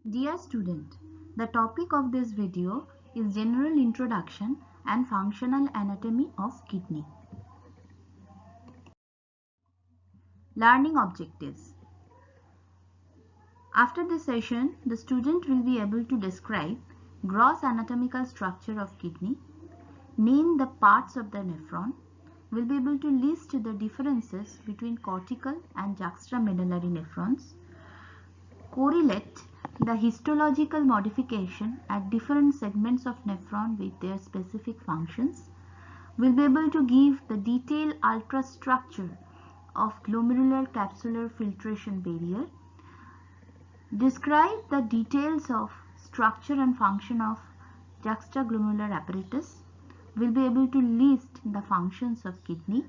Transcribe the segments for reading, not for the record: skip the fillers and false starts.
Dear student, the topic of this video is general introduction and functional anatomy of kidney. Learning objectives. After this session, the student will be able to describe gross anatomical structure of kidney, name the parts of the nephron, will be able to list the differences between cortical and juxtamedullary nephrons, correlate the histological modification at different segments of nephron with their specific functions, will be able to give the detailed ultrastructure of glomerular-capsular filtration barrier, describe the details of structure and function of juxtaglomerular apparatus, will be able to list the functions of kidney,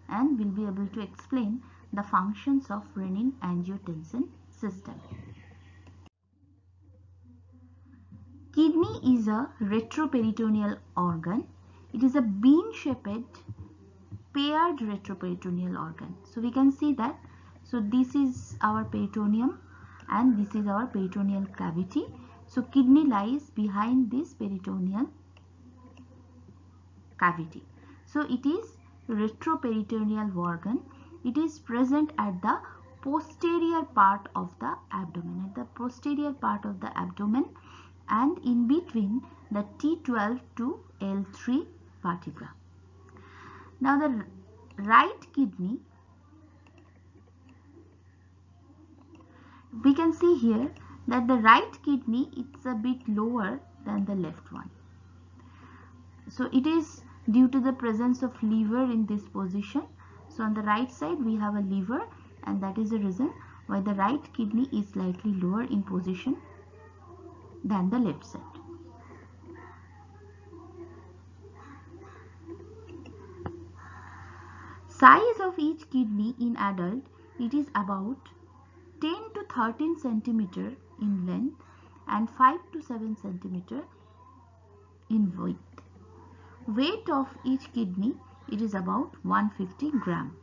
and will be able to explain the functions of renin-angiotensin system. Kidney is a retroperitoneal organ. It is a bean-shaped paired retroperitoneal organ. So we can see that. So this is our peritoneum and this is our peritoneal cavity. So kidney lies behind this peritoneal cavity. So it is retroperitoneal organ. It is present at the posterior part of the abdomen. At the posterior part of the abdomen, and in between the T12 to L3 vertebra. Now the right kidney, we can see here that the right kidney is a bit lower than the left one. So it is due to the presence of liver in this position. So on the right side we have a liver, and that is the reason why the right kidney is slightly lower in position than the left side. Size of each kidney in adult, it is about 10 to 13 centimeter in length and 5 to 7 centimeter in width. Weight of each kidney, it is about 150 gram.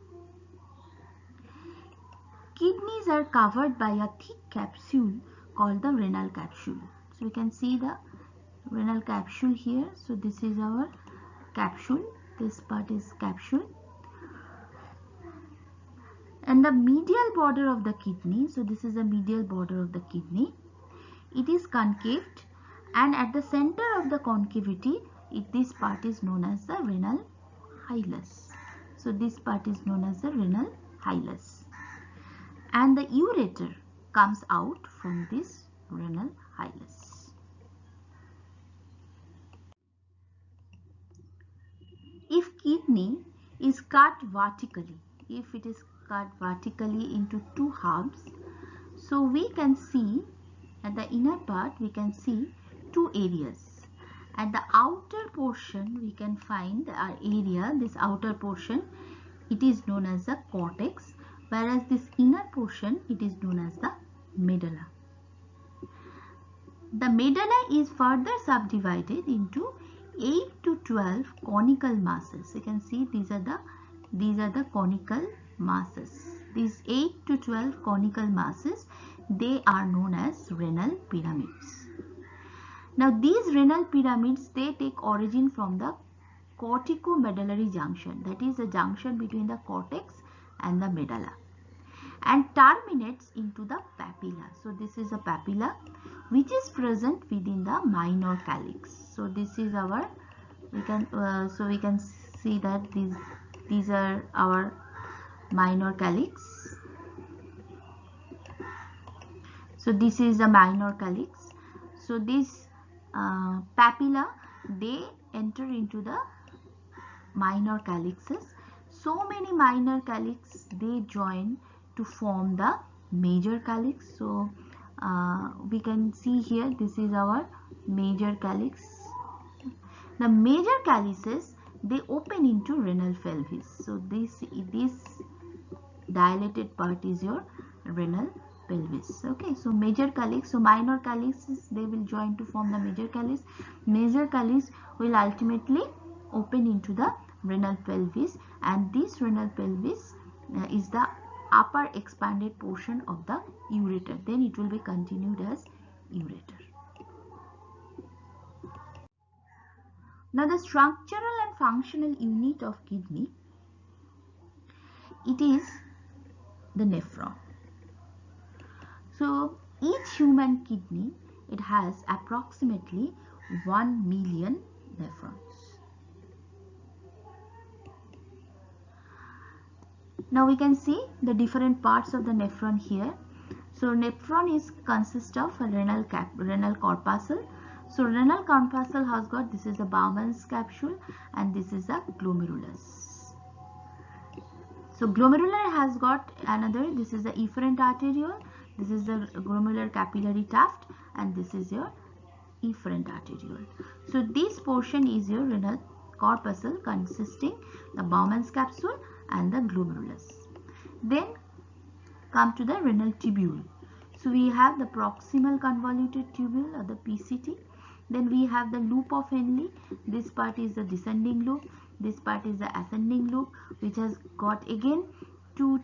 Kidneys are covered by a thick capsule called the renal capsule. So we can see the renal capsule here. So this is our capsule. This part is capsule. And the medial border of the kidney, so this is the medial border of the kidney. It is concave, and at the center of the concavity, this part is known as the renal hilus. So this part is known as the renal hilus. And the ureter comes out from this renal hilus. If kidney is cut vertically, if it is cut vertically into two halves, so we can see at the inner part we can see two areas. At the outer portion we can find our area, this outer portion, it is known as the cortex, whereas this inner portion, it is known as the medulla. The medulla is further subdivided into 8 to 12 conical masses. You can see these are the conical masses. These 8 to 12 conical masses, they are known as renal pyramids. Now these renal pyramids, they take origin from the cortico-medullary junction, that is the junction between the cortex and the medulla, and terminates into the papilla. So this is a papilla which is present within the minor calyx. So this is our, we can see that these are our minor calyx. So this is the minor calyx. So this papilla, they enter into the minor calyxes. So many minor calyx, they join to form the major calyx. So we can see here, this is our major calyx. The major calyces, they open into renal pelvis. So this dilated part is your renal pelvis. Okay, so major calyx, so minor calyces, they will join to form the major calyx. Major calyx will ultimately open into the renal pelvis, and this renal pelvis is the upper expanded portion of the ureter. Then it will be continued as ureter. Now the structural and functional unit of kidney, it is the nephron. So each human kidney, it has approximately 1 million nephrons. Now we can see the different parts of the nephron here. So nephron consists of a renal corpuscle. So renal corpuscle has got, this is a Bowman's capsule and this is a glomerulus. So glomerular has got another, this is the efferent arteriole, this is the glomerular capillary tuft and this is your efferent arteriole. So this portion is your renal corpuscle consisting the Bowman's capsule and the glomerulus. Then come to the renal tubule. So we have the proximal convoluted tubule or the PCT. Then we have the loop of Henle. This part is the descending loop. This part is the ascending loop, which has got again two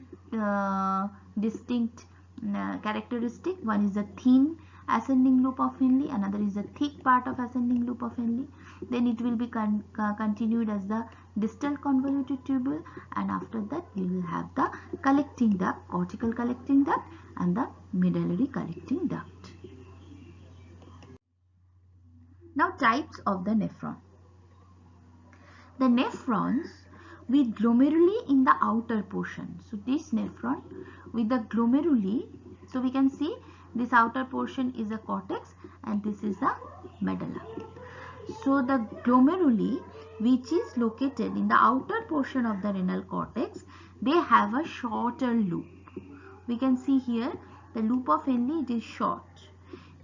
distinct characteristic. One is the thin ascending loop of Henle, another is the thick part of ascending loop of Henle. Then it will be continued as the distal convoluted tubule, and after that we will have the collecting duct, cortical collecting duct and the medullary collecting duct. Now types of the nephron. The nephrons with glomeruli in the outer portion. So this nephron with the glomeruli, so we can see this outer portion is a cortex and this is a medulla. So the glomeruli, which is located in the outer portion of the renal cortex, they have a shorter loop. We can see here the loop of Henle, it is short.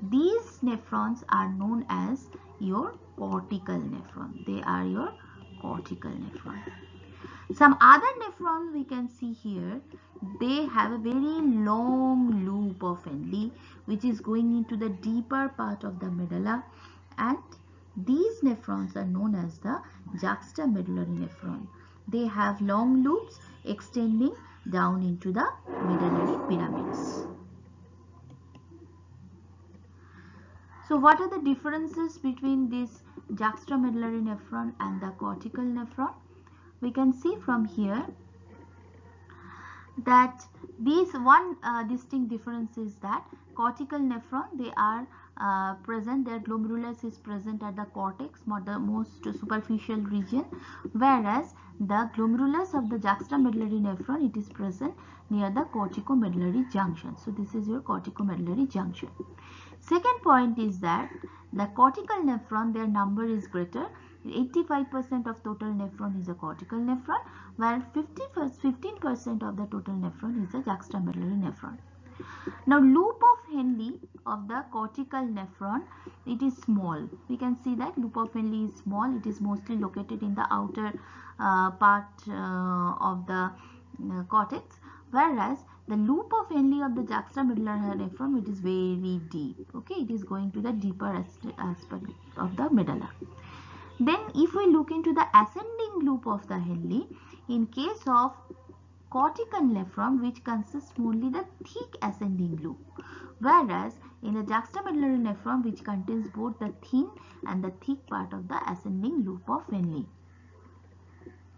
These nephrons are known as your cortical nephron. They are your cortical nephron. Some other nephrons we can see here, they have a very long loop of Henle which is going into the deeper part of the medulla, and these nephrons are known as the juxtamedullary nephron. They have long loops extending down into the medullary pyramids. So what are the differences between this juxtamedullary nephron and the cortical nephron? We can see from here that these one distinct difference is that cortical nephron, they are present, their glomerulus is present at the cortex, the most superficial region, whereas the glomerulus of the juxtamedullary nephron, it is present near the corticomedullary junction. So this is your corticomedullary junction. Second point is that the cortical nephron, their number is greater. 85% of total nephron is a cortical nephron, while 15% of the total nephron is a juxtamedullary nephron. Now loop of Henle of the cortical nephron, it is small. We can see that loop of Henle is small. It is mostly located in the outer part of the cortex, whereas the loop of Henle of the juxtamedullary nephron, it is very deep. Okay, it is going to the deeper aspect of the medulla. Then if we look into the ascending loop of the Henle, in case of cortical nephron, which consists only the thick ascending loop, whereas in the juxtamedullary nephron, which contains both the thin and the thick part of the ascending loop of Henle.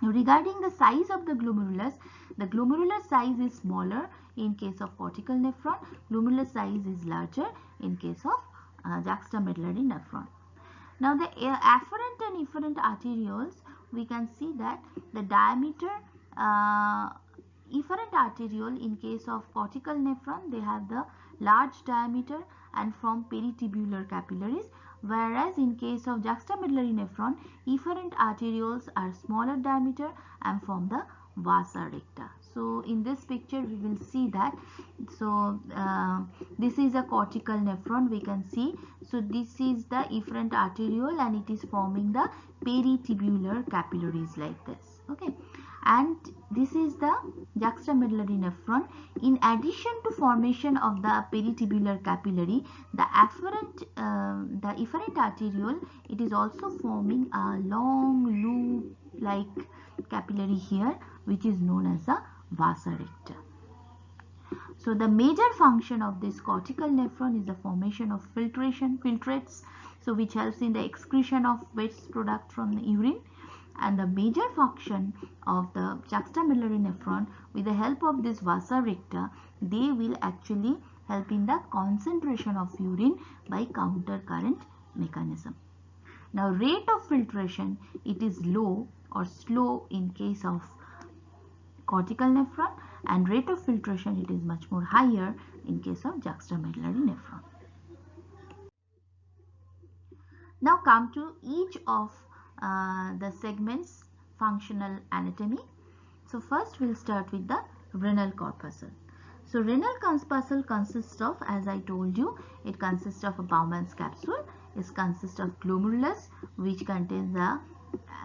Now, regarding the size of the glomerular size is smaller in case of cortical nephron, glomerular size is larger in case of juxtamedullary nephron. Now the afferent and efferent arterioles, we can see that the diameter, efferent arteriole in case of cortical nephron, they have the large diameter and from peritubular capillaries, whereas in case of juxtamedullary nephron, efferent arterioles are smaller diameter and from the vasa recta. So in this picture we will see that. So this is a cortical nephron, we can see. So this is the efferent arteriole and it is forming the peritubular capillaries like this. Okay, and this is the juxtamedullary nephron. In addition to formation of the peritubular capillary, the efferent arteriole, it is also forming a long loop like capillary here, which is known as a vasa recta. So the major function of this cortical nephron is the formation of filtrates, so which helps in the excretion of waste product from the urine. And the major function of the juxtamedullary nephron, with the help of this vasa recta, they will actually help in the concentration of urine by counter current mechanism. Now rate of filtration, it is low or slow in case of cortical nephron, and rate of filtration, it is much more higher in case of juxtamedullary nephron. Now come to each of the segments functional anatomy. So first we'll start with the renal corpuscle. So renal corpuscle consists of, as I told you, it consists of a Bowman's capsule. It consists of glomerulus, which contains the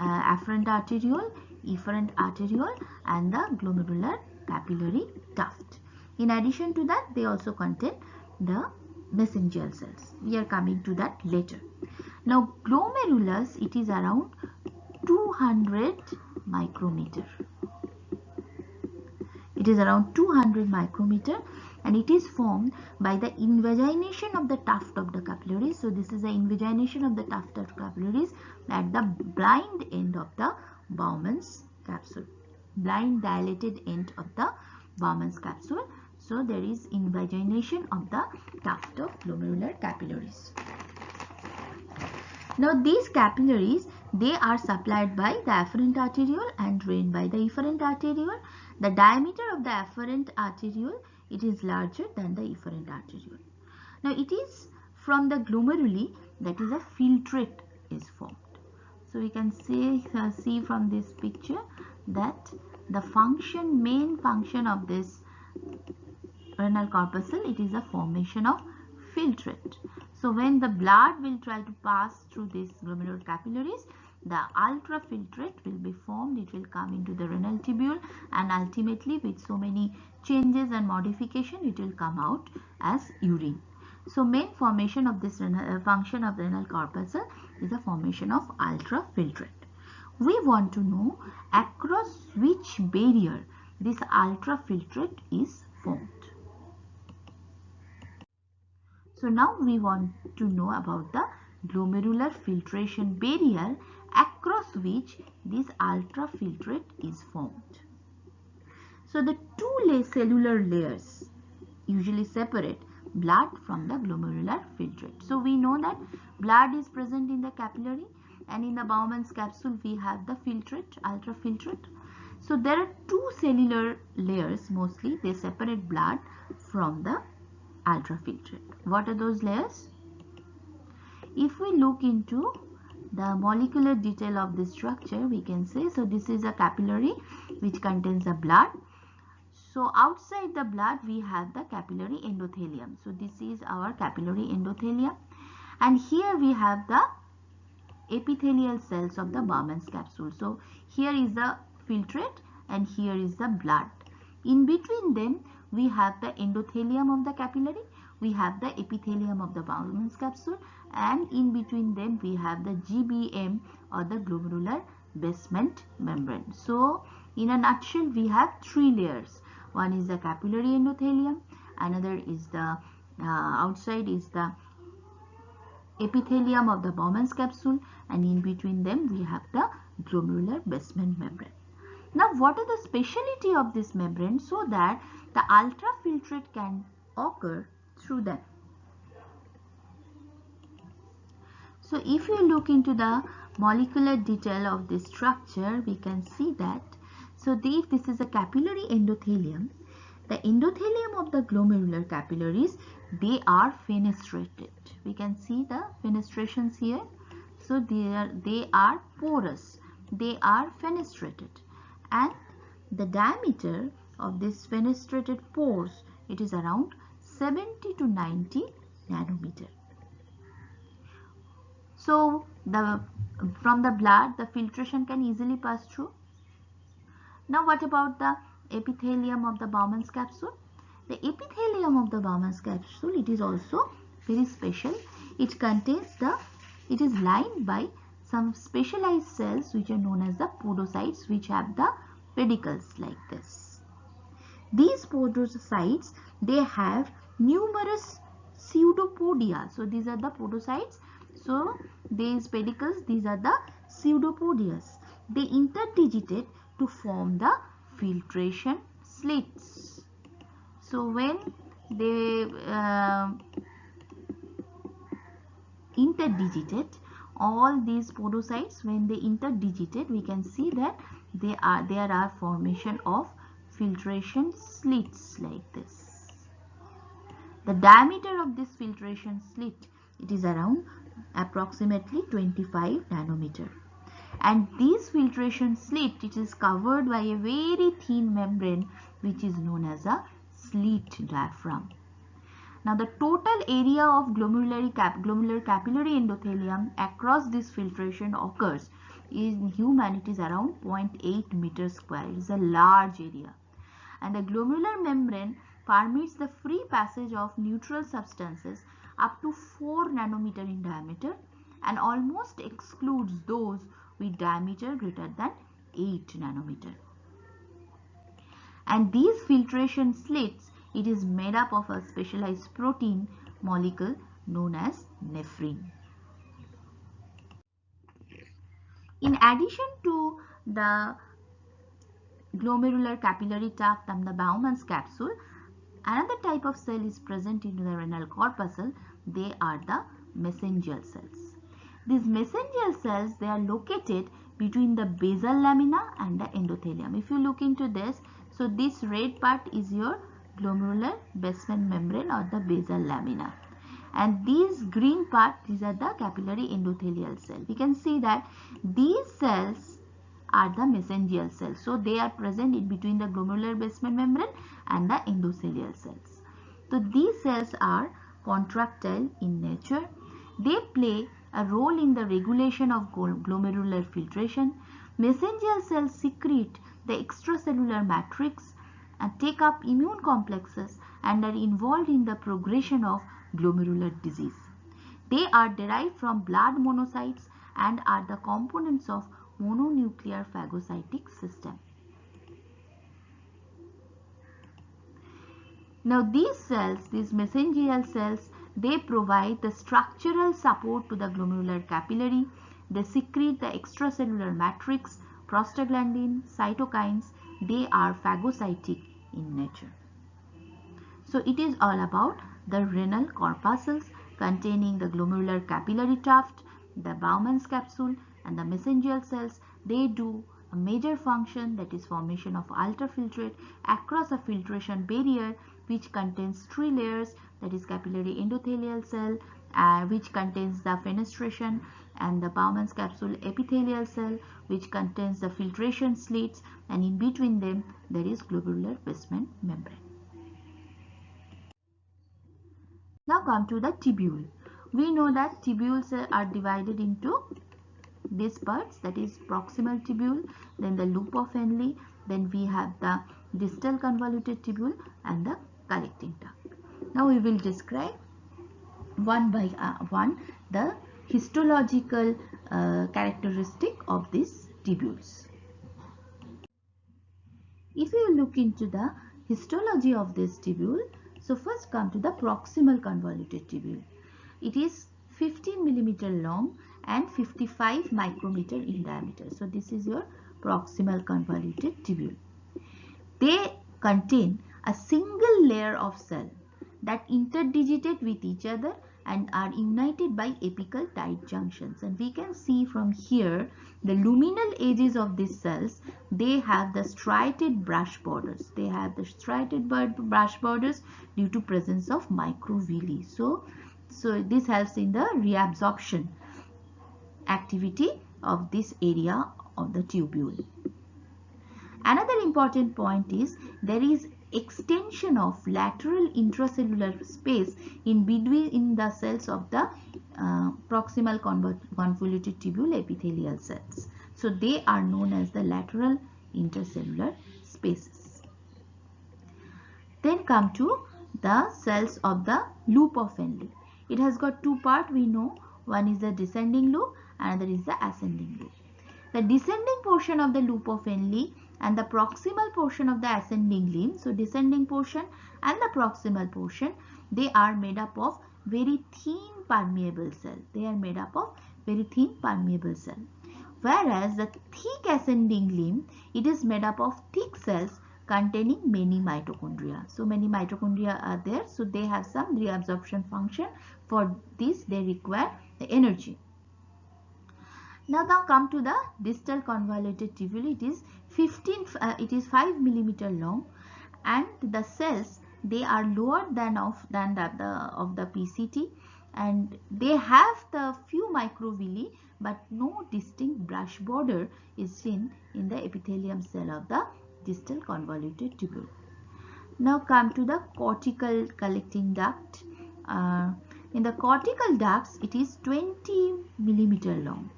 afferent arteriole, efferent arteriole, and the glomerular capillary tuft. In addition to that, they also contain the mesangial cells. We are coming to that later. Now glomerulus, it is around 200 micrometer. It is around 200 micrometer, and it is formed by the invagination of the tuft of the capillaries. So this is the invagination of the tuft of capillaries at the blind end of the Bowman's capsule, blind dilated end of the Bowman's capsule. So there is invagination of the tuft of glomerular capillaries. Now these capillaries, they are supplied by the afferent arteriole and drained by the efferent arteriole. The diameter of the afferent arteriole, it is larger than the efferent arteriole. Now it is from the glomeruli that is a filtrate is formed. So we can see from this picture that the main function of this renal corpuscle, it is a formation of filtrate. So when the blood will try to pass through these glomerular capillaries, the ultrafiltrate will be formed. It will come into the renal tubule, and ultimately with so many changes and modification, it will come out as urine. So main formation of this function of renal corpuscle is a formation of ultrafiltrate. We want to know across which barrier this ultrafiltrate is formed. So now we want to know about the glomerular filtration barrier across which this ultrafiltrate is formed. So the two cellular layers usually separate blood from the glomerular filtrate. So we know that blood is present in the capillary, and in the Bowman's capsule we have the filtrate, ultrafiltrate. So there are two cellular layers, mostly they separate blood from the ultrafiltrate. What are those layers? If we look into the molecular detail of this structure, we can say, so this is a capillary which contains the blood. So outside the blood we have the capillary endothelium. So this is our capillary endothelium, and here we have the epithelial cells of the Bowman's capsule. So here is the filtrate and here is the blood. In between them we have the endothelium of the capillary, we have the epithelium of the Bowman's capsule, and in between them we have the GBM or the glomerular basement membrane. So in a nutshell we have three layers. One is the capillary endothelium, another is the outside is the epithelium of the Bowman's capsule, and in between them we have the glomerular basement membrane. Now what are the speciality of this membrane so that the ultrafiltrate can occur through them? So if you look into the molecular detail of this structure, we can see that, so if this is a capillary endothelium, the endothelium of the glomerular capillaries, they are fenestrated. We can see the fenestrations here. So they are porous, they are fenestrated, and the diameter of this fenestrated pores, it is around 70 to 90 nanometer. So from the blood the filtration can easily pass through. Now what about the epithelium of the Bowman's capsule? The epithelium of the Bowman's capsule, it is also very special. It contains it is lined by some specialized cells which are known as the podocytes, which have the pedicles like this. These podocytes, they have numerous pseudopodia. So these are the podocytes. So these pedicles, these are the pseudopodias. They interdigitate to form the filtration slits. So when they interdigitate, all these podocytes, when they interdigitate, we can see that there are formation of filtration slits like this. The diameter of this filtration slit, it is around approximately 25 nanometer. And this filtration slit, it is covered by a very thin membrane which is known as a slit diaphragm. Now the total area of glomerular capillary endothelium across this filtration occurs in human, it is around 0.8 meters square. It is a large area. And the glomerular membrane permits the free passage of neutral substances up to 4 nanometer in diameter and almost excludes those with diameter greater than 8 nanometer. And these filtration slits, it is made up of a specialized protein molecule known as nephrin. In addition to the glomerular capillary tuft and the Bowman's capsule, another type of cell is present in the renal corpuscle. They are the mesangial cells. These mesangial cells, they are located between the basal lamina and the endothelium. If you look into this, so this red part is your glomerular basement membrane or the basal lamina. And these green part, these are the capillary endothelial cells. We can see that these cells are the mesangial cells. So they are present in between the glomerular basement membrane and the endothelial cells. So these cells are contractile in nature. They play a role in the regulation of glomerular filtration. Mesangial cells secrete the extracellular matrix and take up immune complexes and are involved in the progression of glomerular disease. They are derived from blood monocytes and are the components of mononuclear phagocytic system. Now these cells, these mesangial cells, they provide the structural support to the glomerular capillary. They secrete the extracellular matrix, prostaglandin, cytokines. They are phagocytic in nature. So it is all about the renal corpuscles containing the glomerular capillary tuft, the Bowman's capsule and the mesangial cells. They do a major function, that is formation of ultrafiltrate across a filtration barrier which contains 3 layers, that is capillary endothelial cell which contains the fenestration, and the Bowman's capsule epithelial cell which contains the filtration slits, and in between them there is glomerular basement membrane. Now come to the tubule. We know that tubules are divided into these parts, that is proximal tubule, then the loop of Henle, then we have the distal convoluted tubule and the collecting duct. Now we will describe one by one the histological characteristic of these tubules. If you look into the histology of this tubule, so first come to the proximal convoluted tubule. It is 15 millimeter long and 55 micrometer in diameter. So this is your proximal convoluted tubule. They contain a single layer of cell that interdigitate with each other and are united by apical tight junctions. And we can see from here the luminal edges of these cells, they have the striated brush borders. They have the striated brush borders due to presence of microvilli. So this helps in the reabsorption activity of this area of the tubule. Another important point is there is extension of lateral intracellular space in between the cells of the proximal convoluted tubule epithelial cells. So they are known as the lateral intercellular spaces. Then come to the cells of the loop of Henle. It has got 2 parts, we know. One is the descending loop, another is the ascending loop. The descending portion of the loop of Henle and the proximal portion of the ascending limb, so descending portion and the proximal portion, they are made up of very thin permeable cell. They are made up of very thin permeable cell. Whereas the thick ascending limb, it is made up of thick cells containing many mitochondria. So many mitochondria are there, so they have some reabsorption function. For this they require the energy. Now come to the distal convoluted tubule. It is 5 millimeter long, and the cells, they are lower than the PCT, and they have the few microvilli, but no distinct brush border is seen in the epithelium cell of the distal convoluted tubule. Now come to the cortical collecting duct. In the cortical ducts, it is 20 millimeter long.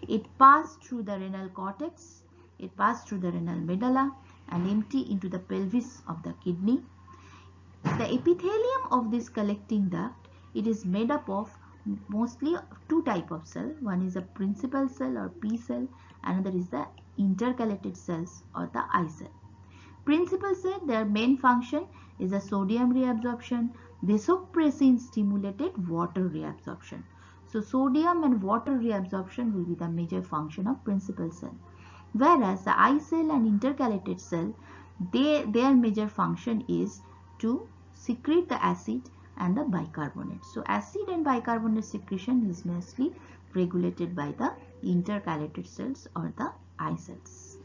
It passes through the renal cortex, it passes through the renal medulla and empty into the pelvis of the kidney. The epithelium of this collecting duct, it is made up of mostly two types of cell. One is a principal cell or P cell, another is the intercalated cells or the I cell. Principal cell, their main function is a sodium reabsorption. Vasopressin stimulated water reabsorption. So sodium and water reabsorption will be the major function of principal cell. Whereas the I cell and intercalated cell, their major function is to secrete the acid and the bicarbonate. So acid and bicarbonate secretion is mostly regulated by the intercalated cells or the I cells.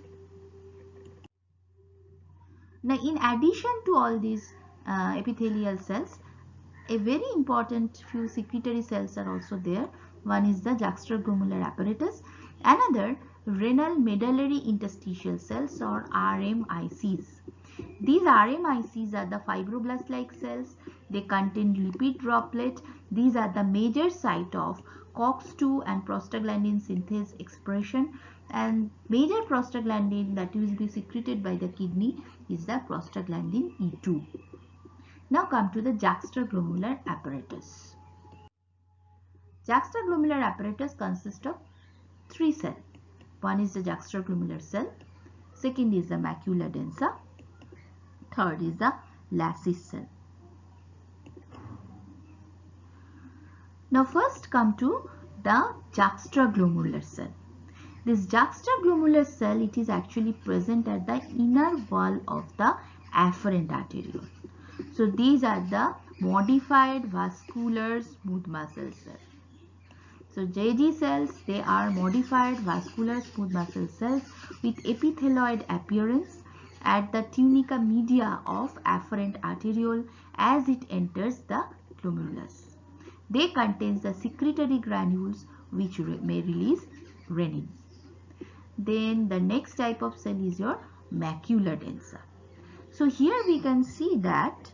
Now in addition to all these epithelial cells, a very important few secretory cells are also there. One is the juxtaglomerular apparatus, another renal medullary interstitial cells or RMICs. These RMICs are the fibroblast-like cells. They contain lipid droplet. These are the major site of COX-2 and prostaglandin synthase expression, and major prostaglandin that will be secreted by the kidney is the prostaglandin E2. Now come to the juxtaglomerular apparatus. Juxtaglomerular apparatus consists of three cells. One is the juxtaglomerular cell, second is the macula densa, third is the lacis cell. Now first come to the juxtaglomerular cell. This juxtaglomerular cell, it is actually present at the inner wall of the afferent arteriole. So these are the modified vascular smooth muscle cells. So JG cells, they are modified vascular smooth muscle cells with epithelioid appearance at the tunica media of afferent arteriole as it enters the glomerulus. They contain the secretory granules which may release renin. Then the next type of cell is your macula densa. So here we can see that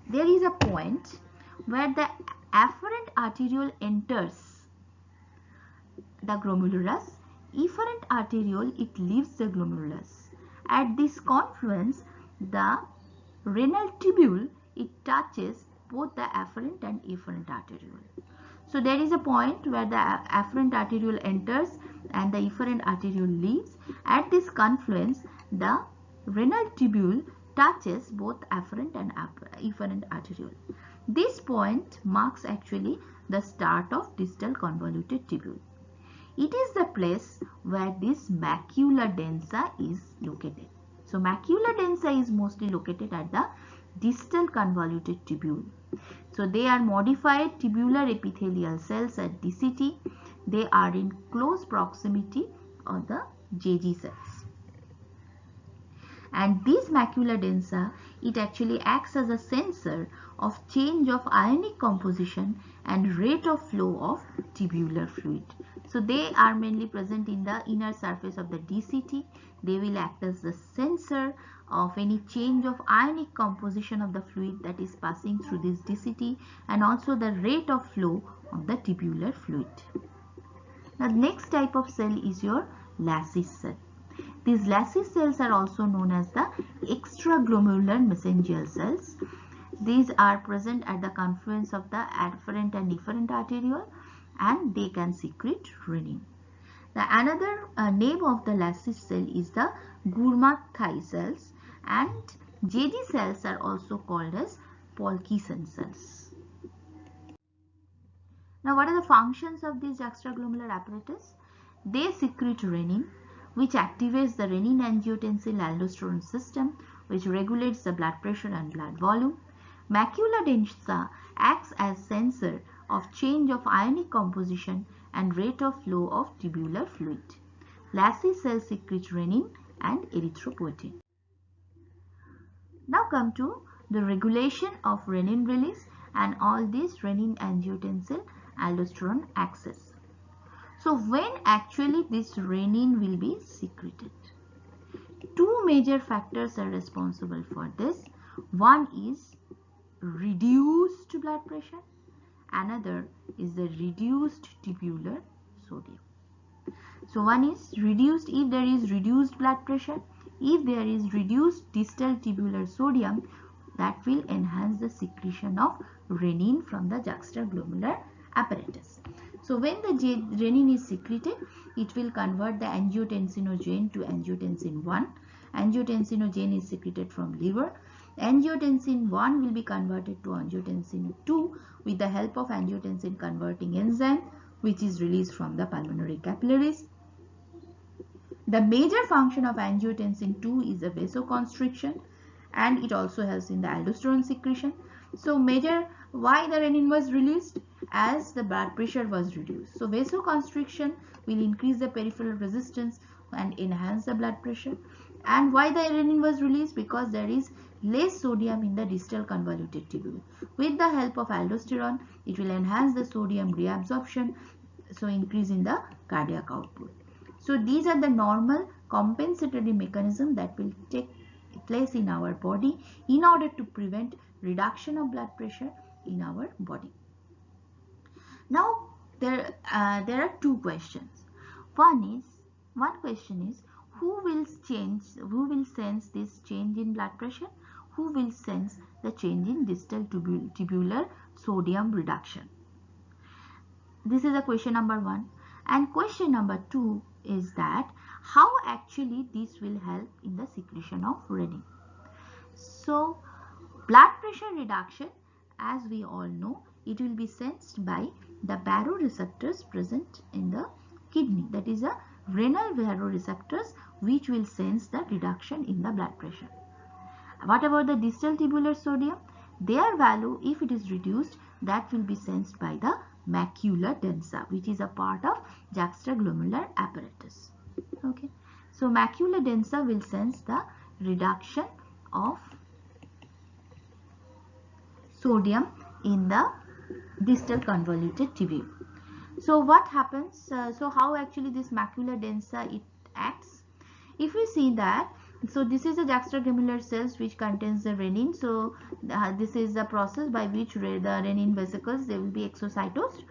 there is a point where the afferent arteriole enters the glomerulus. Efferent arteriole, it leaves the glomerulus. At this confluence, the renal tubule, it touches both the afferent and efferent arteriole. So there is a point where the afferent arteriole enters and the efferent arteriole leaves. At this confluence, the renal tubule touches both afferent and efferent arteriole. This point marks actually the start of distal convoluted tubule. It is the place where this macula densa is located. So macula densa is mostly located at the distal convoluted tubule. So they are modified tubular epithelial cells at DCT. They are in close proximity of the JG cells. And this macula densa, it actually acts as a sensor of change of ionic composition and rate of flow of tubular fluid. So they are mainly present in the inner surface of the DCT. They will act as the sensor of any change of ionic composition of the fluid that is passing through this DCT and also the rate of flow of the tubular fluid. Now the next type of cell is your lacis cell. These lacis cells are also known as the extraglomerular mesangial cells. These are present at the confluence of the afferent and efferent arteriole and they can secrete renin. The another name of the Lassie cell is the Gurmat-Thai cells, and JD cells are also called as Pulkyson cells. Now, what are the functions of this juxtaglomerular apparatus? They secrete renin, which activates the renin-angiotensin-aldosterone system, which regulates the blood pressure and blood volume. Macula densa acts as sensor of change of ionic composition and rate of flow of tubular fluid. Lassie cells secrete renin and erythropoietin. Now come to the regulation of renin release and all these renin-angiotensin aldosterone axis. So when actually this renin will be secreted? Two major factors are responsible for this. One is reduced blood pressure, another is the reduced tubular sodium. So one is reduced if there is reduced blood pressure. If there is reduced distal tubular sodium, that will enhance the secretion of renin from the juxtaglomerular apparatus. So when the renin is secreted, it will convert the angiotensinogen to angiotensin 1. Angiotensinogen is secreted from liver. Angiotensin 1 will be converted to angiotensin 2 with the help of angiotensin converting enzyme, which is released from the pulmonary capillaries. The major function of angiotensin 2 is a vasoconstriction, and it also helps in the aldosterone secretion. So major why the renin was released? As the blood pressure was reduced. So vasoconstriction will increase the peripheral resistance and enhance the blood pressure. And why the renin was released? Because there is less sodium in the distal convoluted tubule. With the help of aldosterone, it will enhance the sodium reabsorption, so increase in the cardiac output. So these are the normal compensatory mechanism that will take place in our body in order to prevent reduction of blood pressure in our body. Now there are two questions. One question is, who will sense this change in blood pressure? Who will sense the change in distal tubular sodium reduction? This is a question number 1. And question number 2 is that how actually this will help in the secretion of renin. So blood pressure reduction, as we all know, it will be sensed by the baroreceptors present in the kidney. That is a renal baroreceptors which will sense the reduction in the blood pressure. What about the distal tubular sodium? Their value, if it is reduced, that will be sensed by the macula densa, which is a part of juxtaglomerular apparatus. Okay, so macula densa will sense the reduction of sodium in the distal convoluted tubule. So what happens? So how actually this macula densa it acts? If we see that, so this is the juxtaglomerular cells which contains the renin. So this is the process by which the renin vesicles, they will be exocytosed.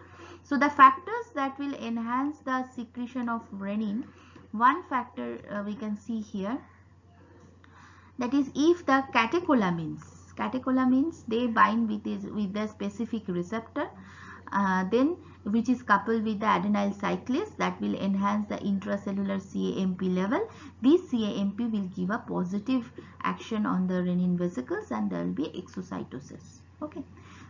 So the factors that will enhance the secretion of renin, one factor we can see here, that is if the catecholamines they bind with the specific receptor, then which is coupled with the adenyl cyclase, that will enhance the intracellular CAMP level. This CAMP will give a positive action on the renin vesicles and there will be exocytosis. Okay,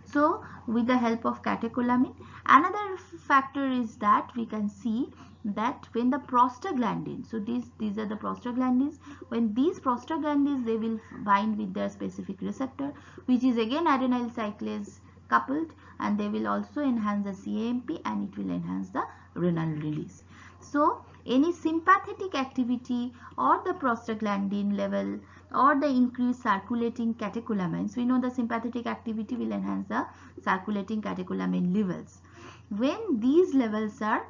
so with the help of catecholamine, another factor is that we can see that when the prostaglandins, so these are the prostaglandins, when these prostaglandins they will bind with their specific receptor, which is again adenyl cyclase coupled, and they will also enhance the CAMP and it will enhance the renal release. So any sympathetic activity or the prostaglandin level or the increased circulating catecholamines, we know the sympathetic activity will enhance the circulating catecholamine levels. When these levels are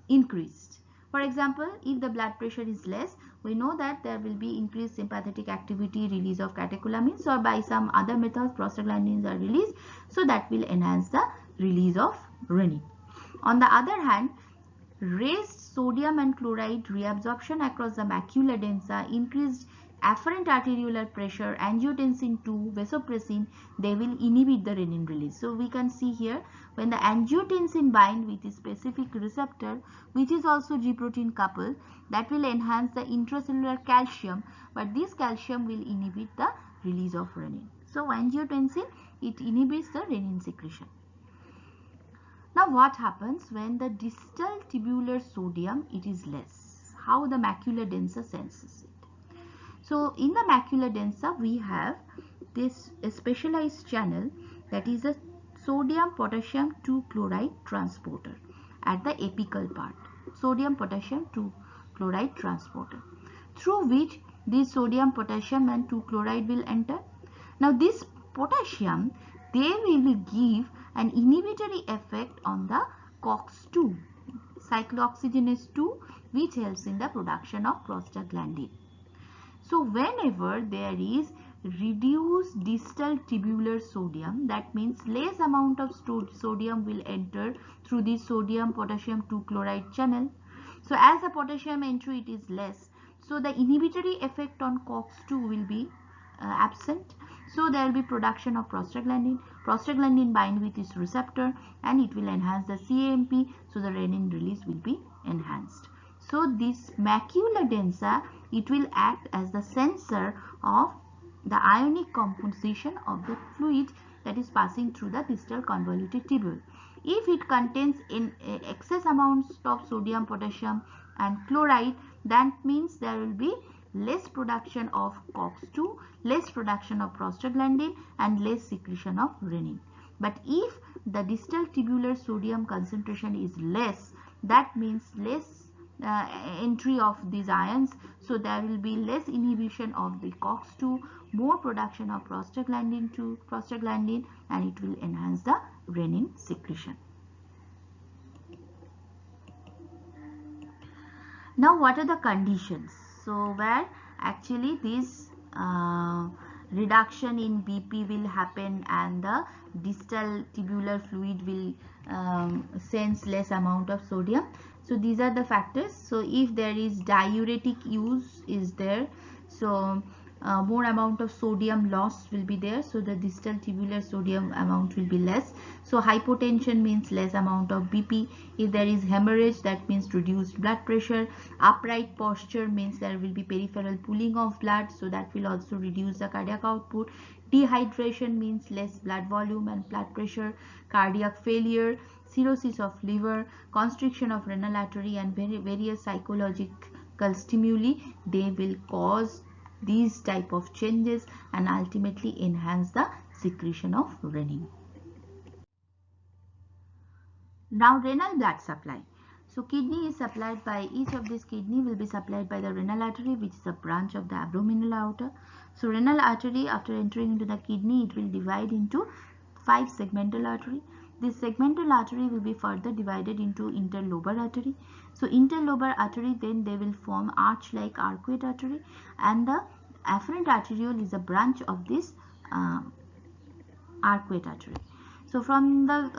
increased, for example, if the blood pressure is less, we know that there will be increased sympathetic activity, release of catecholamines, or by some other methods prostaglandins are released, so that will enhance the release of renin. On the other hand, raised sodium and chloride reabsorption across the macula densa, increased afferent arteriolar pressure, angiotensin 2, vasopressin, they will inhibit the renin release. So we can see here when the angiotensin bind with a specific receptor which is also G protein coupled, that will enhance the intracellular calcium, but this calcium will inhibit the release of renin. So angiotensin, it inhibits the renin secretion. Now what happens when the distal tubular sodium, it is less? How the macula densa senses it? So in the macula densa we have this specialized channel, that is a sodium potassium 2 chloride transporter at the apical part, sodium potassium 2 chloride transporter, through which this sodium potassium and 2 chloride will enter. Now this potassium, they will give an inhibitory effect on the COX-2, cyclooxygenase 2, which helps in the production of prostaglandin. So whenever there is reduced distal tubular sodium, that means less amount of sodium will enter through the sodium potassium 2 chloride channel. So as the potassium entry it is less, so the inhibitory effect on COX-2 will be absent. So there will be production of prostaglandin. Prostaglandin bind with its receptor and it will enhance the CAMP, so the renin release will be enhanced. So this macula densa, it will act as the sensor of the ionic composition of the fluid that is passing through the distal convoluted tubule. If it contains in excess amounts of sodium, potassium and chloride, that means there will be less production of COX-2, less production of prostaglandin and less secretion of renin. But if the distal tubular sodium concentration is less, that means less entry of these ions, so there will be less inhibition of the COX-2, more production of prostaglandin and it will enhance the renin secretion. Now what are the conditions? So where actually this reduction in BP will happen and the distal tubular fluid will sense less amount of sodium. So these are the factors. So if there is diuretic use is there, so more amount of sodium loss will be there, so the distal tubular sodium amount will be less. So hypotension means less amount of BP. If there is hemorrhage, that means reduced blood pressure. Upright posture means there will be peripheral pooling of blood, so that will also reduce the cardiac output. Dehydration means less blood volume and blood pressure. Cardiac failure, cirrhosis of liver, constriction of renal artery and various psychological stimuli, they will cause these type of changes and ultimately enhance the secretion of renin. Now renal blood supply. So kidney is supplied by, each of these kidney will be supplied by the renal artery, which is a branch of the abdominal aorta. So renal artery, after entering into the kidney, it will divide into 5 segmental artery. This segmental artery will be further divided into interlobar artery. So interlobar artery, then they will form arch-like arcuate artery, and the afferent arteriole is a branch of this arcuate artery. So from the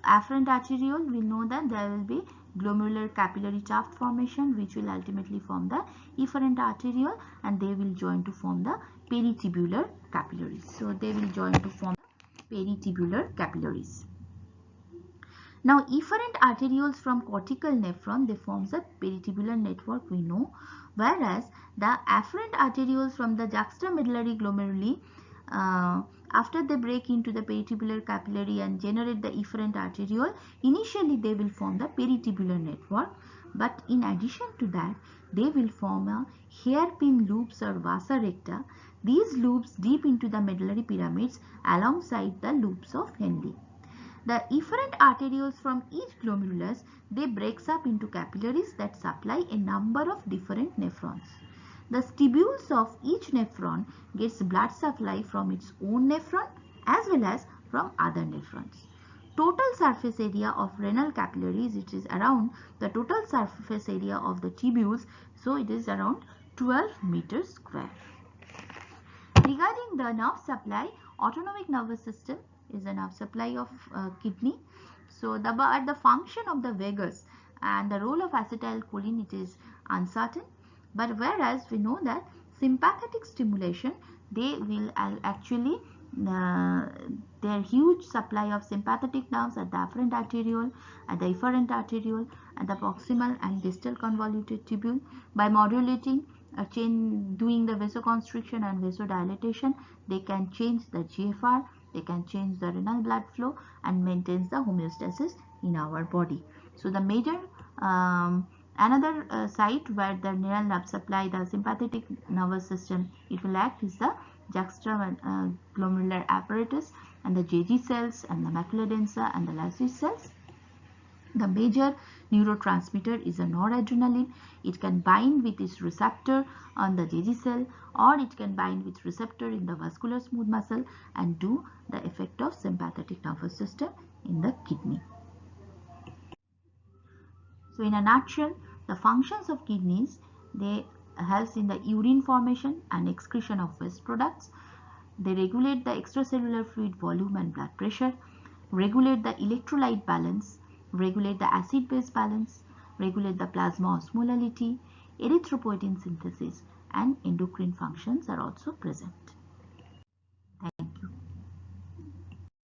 afferent arteriole, we know that there will be glomerular capillary tuft formation, which will ultimately form the efferent arteriole, and they will join to form the peritubular capillaries. So they will join to form peritubular capillaries. Now efferent arterioles from cortical nephron, they forms a peritubular network, we know, whereas the afferent arterioles from the juxtamedullary glomeruli, after they break into the peritubular capillary and generate the efferent arteriole, initially they will form the peritubular network, but in addition to that, they will form a hairpin loops or vasa recta. These loops deep into the medullary pyramids alongside the loops of Henle. The efferent arterioles from each glomerulus, they breaks up into capillaries that supply a number of different nephrons. The tubules of each nephron gets blood supply from its own nephron as well as from other nephrons. Total surface area of renal capillaries, it is around the total surface area of the tubules, so it is around 12 meters square. Regarding the nerve supply, autonomic nervous system is the nerve supply of kidney. So the function of the vagus and the role of acetylcholine, it is uncertain, but whereas we know that Sympathetic stimulation, they will actually their huge supply of sympathetic nerves at the afferent arteriole, at the efferent arteriole, at the proximal and distal convoluted tubule. By modulating doing the vasoconstriction and vasodilatation, they can change the GFR, they can change the renal blood flow and maintains the homeostasis in our body. So the major another site where the neural nerve supply the sympathetic nervous system it will act is the juxtaglomerular apparatus and the JG cells and the macula densa and the lysis cells. The major neurotransmitter is a noradrenaline. It can bind with its receptor on the JG cell, or it can bind with receptor in the vascular smooth muscle and do the effect of sympathetic nervous system in the kidney. So in a nutshell, the functions of kidneys, they help in the urine formation and excretion of waste products. They regulate the extracellular fluid volume and blood pressure, regulate the electrolyte balance, regulate the acid-base balance, regulate the plasma osmolality, erythropoietin synthesis, and endocrine functions are also present.